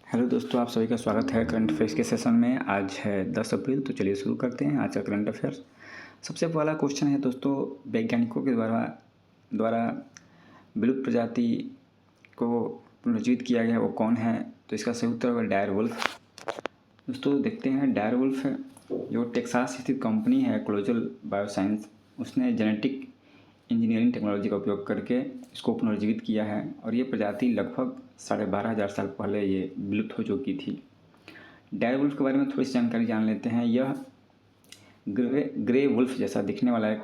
Hello दोस्तों, आप सभी का स्वागत है करंट अफेयर्स के सेशन में। आज है 10 अप्रैल, तो चलिए शुरू करते हैं आज का करंट अफेयर्स। सबसे पहला क्वेश्चन है दोस्तों, वैज्ञानिकों के द्वारा विलुप्त प्रजाति को पुनर्जीवित किया गया वो कौन है? तो इसका सही उत्तर होगा डायर वुल्फ। दोस्तों देखते हैं, डायर वुल्फ जो टेक्सास स्थित कंपनी है क्लोजल बायोसाइंस, उसने जेनेटिक इंजीनियरिंग टेक्नोलॉजी का उपयोग करके इसको पुनर्जीवित किया है और ये प्रजाति लगभग 12,500 साल पहले ये विलुप्त हो चुकी थी। डायर वुल्फ के बारे में थोड़ी सी जानकारी जान लेते हैं। यह ग्रे वुल्फ जैसा दिखने वाला एक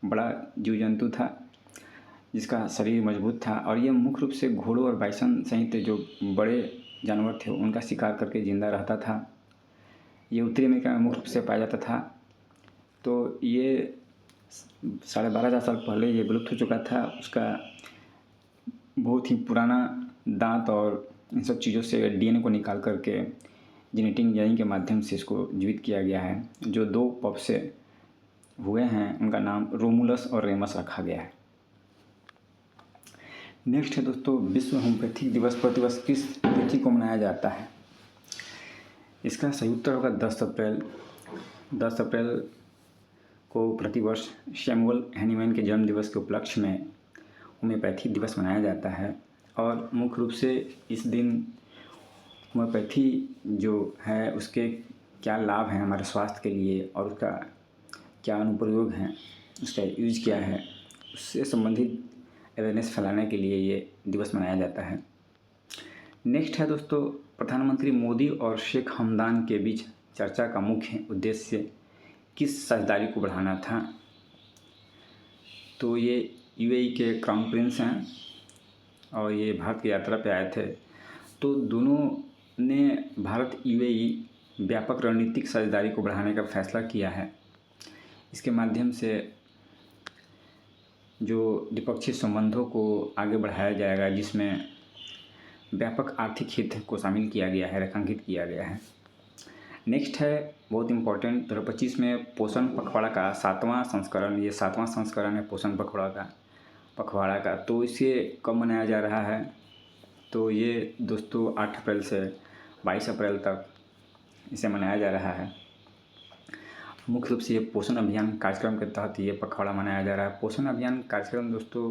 बड़ा जीव जंतु था जिसका शरीर मजबूत था और यह मुख्य रूप से घोड़ों और बाइसन सहित जो बड़े जानवर थे उनका शिकार करके जिंदा रहता था। ये उत्तरी अमेरिका में मुख्य रूप से पाया जाता था। तो ये 12,500 साल पहले ये विलुप्त हो चुका था। उसका बहुत ही पुराना दांत और इन सब चीज़ों से डीएनए को निकाल करके जेनेटिक इंजीनियरिंग के माध्यम से इसको जीवित किया गया है। जो 2 पप से हुए हैं उनका नाम रोमुलस और रेमस रखा गया है। नेक्स्ट है दोस्तों, विश्व होम्योपैथिक दिवस प्रतिवर्ष किस तिथि को मनाया जाता है? इसका सही उत्तर होगा 10 अप्रैल। 10 अप्रैल को प्रतिवर्ष सैमुअल हैनीमैन के जन्म दिवस के उपलक्ष्य में होम्योपैथी दिवस मनाया जाता है और मुख्य रूप से इस दिन होम्योपैथी जो है उसके क्या लाभ हैं हमारे स्वास्थ्य के लिए और उसका क्या अनुप्रयोग हैं, उसका यूज क्या है, उससे संबंधित अवेयरनेस फैलाने के लिए ये दिवस मनाया जाता है। नेक्स्ट है दोस्तों, प्रधानमंत्री मोदी और शेख हमदान के बीच चर्चा का मुख्य उद्देश्य किस साझेदारी को बढ़ाना था? तो ये यूएई के क्राउन प्रिंस हैं और ये भारत की यात्रा पे आए थे। तो दोनों ने भारत यूएई व्यापक रणनीतिक साझेदारी को बढ़ाने का फैसला किया है। इसके माध्यम से जो द्विपक्षीय संबंधों को आगे बढ़ाया जाएगा, जिसमें व्यापक आर्थिक हित को शामिल किया गया है, रेखांकित किया गया है। नेक्स्ट है बहुत इम्पोर्टेंट, 2025 में पोषण पखवाड़ा का 7वां संस्करण, ये 7वां संस्करण है पोषण पखवाड़ा का। तो इसे कब मनाया जा रहा है? तो ये दोस्तों 8 अप्रैल से 22 अप्रैल तक इसे मनाया जा रहा है। मुख्य रूप से ये पोषण अभियान कार्यक्रम के तहत ये पखवाड़ा मनाया जा रहा है। पोषण अभियान कार्यक्रम दोस्तों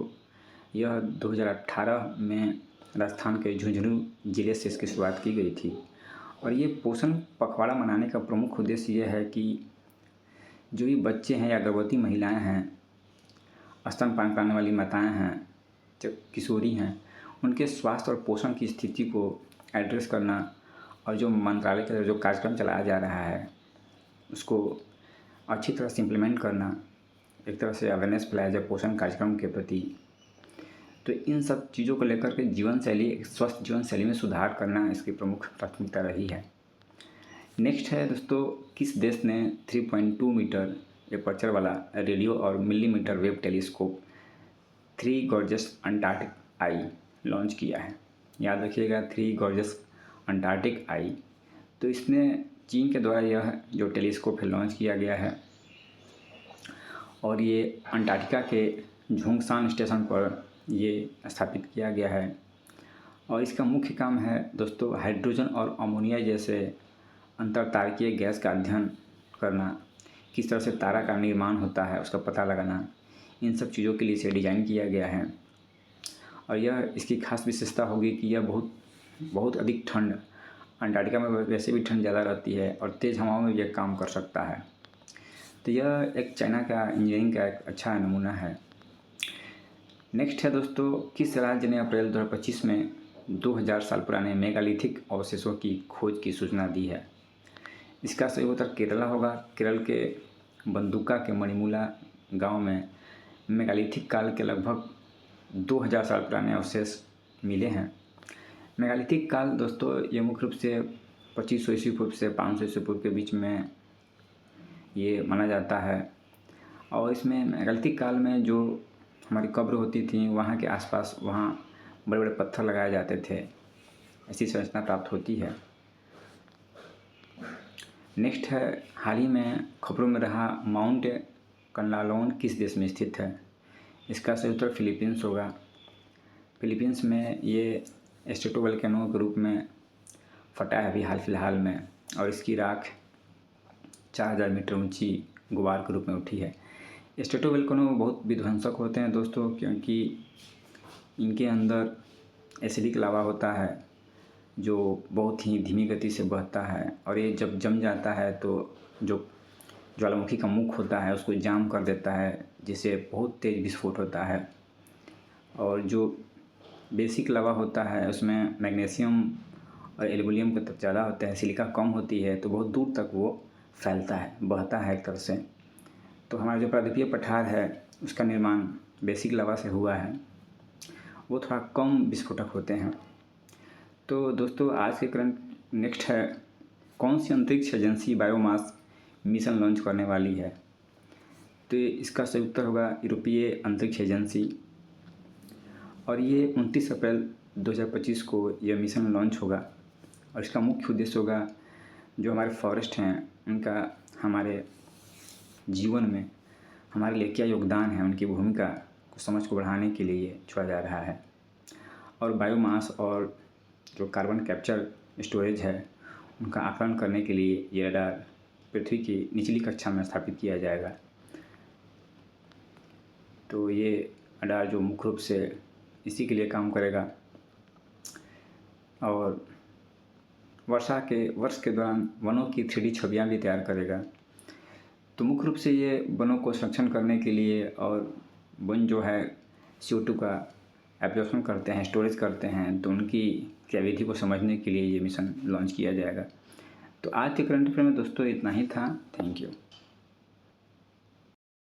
यह 2018 में राजस्थान के झुंझुनू जिले से इसकी शुरुआत की गई थी और ये पोषण पखवाड़ा मनाने का प्रमुख उद्देश्य ये है कि जो भी बच्चे हैं या गर्भवती महिलाएं हैं, स्तनपान कराने वाली माताएं हैं, जो किशोरी हैं, उनके स्वास्थ्य और पोषण की स्थिति को एड्रेस करना और जो मंत्रालय का जो कार्यक्रम चलाया जा रहा है उसको अच्छी तरह से इम्प्लीमेंट करना, एक तरह से अवेयरनेस फैलाया जाए पोषण कार्यक्रम के प्रति। तो इन सब चीज़ों को लेकर के स्वस्थ जीवन शैली में सुधार करना इसकी प्रमुख प्राथमिकता रही है। नेक्स्ट है दोस्तों, किस देश ने 3.2 मीटर एपर्चर वाला रेडियो और millimetre wave telescope 3 gorgeous Antarctic I launch किया है? याद रखिएगा, 3 गॉर्जियस अंटार्कटिक आई। तो इसने चीन के द्वारा यह जो टेलीस्कोप है लॉन्च किया गया है और ये अंटार्कटिका के झोंगसान स्टेशन पर ये स्थापित किया गया है और इसका मुख्य काम है दोस्तों हाइड्रोजन और अमोनिया जैसे अंतरतारकीय गैस का अध्ययन करना, किस तरह से तारा का निर्माण होता है उसका पता लगाना। इन सब चीज़ों के लिए इसे डिज़ाइन किया गया है और यह इसकी खास विशेषता होगी कि यह बहुत अधिक ठंड, अंटार्कटिका में वैसे भी ठंड ज़्यादा रहती है और तेज़ हवाओं में यह काम कर सकता है। तो यह एक चाइना का इंजीनियरिंग का एक अच्छा नमूना है। नेक्स्ट है दोस्तों, किस राज्य ने अप्रैल 2025 में 2000 साल पुराने मेगालिथिक अवशेषों की खोज की सूचना दी है? इसका सही उत्तर केरला होगा। केरल के बंदुका के मणिमूला गांव में मेगालिथिक काल के लगभग 2000 साल पुराने अवशेष मिले हैं। मेगालिथिक काल दोस्तों ये मुख्य रूप से 2500 ईस्वी पूर्व से 500 ईस्वी पूर्व के बीच में ये माना जाता है और इसमें मेगालिथिक काल में जो हमारी कब्र होती थी वहाँ के आसपास वहाँ बड़े बड़े पत्थर लगाए जाते थे, ऐसी संरचना प्राप्त होती है। नेक्स्ट है, हाल ही में खबरों में रहा माउंट कनलालोन किस देश में स्थित है? इसका सही उत्तर फिलीपींस होगा। फिलीपींस में ये स्ट्रेटोवोल्केनो के रूप में फटा है अभी हाल फिलहाल में, और इसकी राख 4000 मीटर ऊंची गुबार के रूप में उठी है। स्ट्रेटोवोल्केनो बहुत विध्वंसक होते हैं दोस्तों, क्योंकि इनके अंदर एसिडिक लावा होता है जो बहुत ही धीमी गति से बहता है, और ये जब जम जाता है तो जो ज्वालामुखी का मुख होता है उसको जाम कर देता है, जिससे बहुत तेज़ विस्फोट होता है। और जो बेसिक लावा होता है उसमें मैग्नीशियम और एल्युमिनियम का तत्व ज़्यादा होता है, सिलिका कम होती है, तो बहुत दूर तक वो फैलता है, बहता है एक तरह से। तो हमारा जो प्रायद्वीपीय पठार है उसका निर्माण बेसिक लावा से हुआ है, वो थोड़ा कम विस्फोटक होते हैं। तो दोस्तों आज के करंट नेक्स्ट है, कौन सी अंतरिक्ष एजेंसी बायोमास मिशन लॉन्च करने वाली है? तो इसका सही उत्तर होगा यूरोपीय अंतरिक्ष एजेंसी, और ये 29 अप्रैल 2025 को यह मिशन लॉन्च होगा। और इसका मुख्य उद्देश्य होगा जो हमारे फॉरेस्ट हैं उनका हमारे जीवन में हमारे लिए क्या योगदान है, उनकी भूमिका को समझ को बढ़ाने के लिए ये छोड़ा जा रहा है। और बायोमास और जो कार्बन कैप्चर स्टोरेज है उनका आकलन करने के लिए ये रडार पृथ्वी की निचली कक्षा में स्थापित किया जाएगा। तो ये रडार जो मुख्य रूप से इसी के लिए काम करेगा, और वर्ष के दौरान वनों की 3D छवियाँ भी तैयार करेगा। तो मुख्य रूप से ये वनों को संरक्षण करने के लिए, और वन जो है CO2 का एब्जॉर्प्शन करते हैं, स्टोरेज करते हैं, तो उनकी क्रियाविधि को समझने के लिए ये मिशन लॉन्च किया जाएगा। तो आज के करंट अफेयर में दोस्तों इतना ही था। Thank you.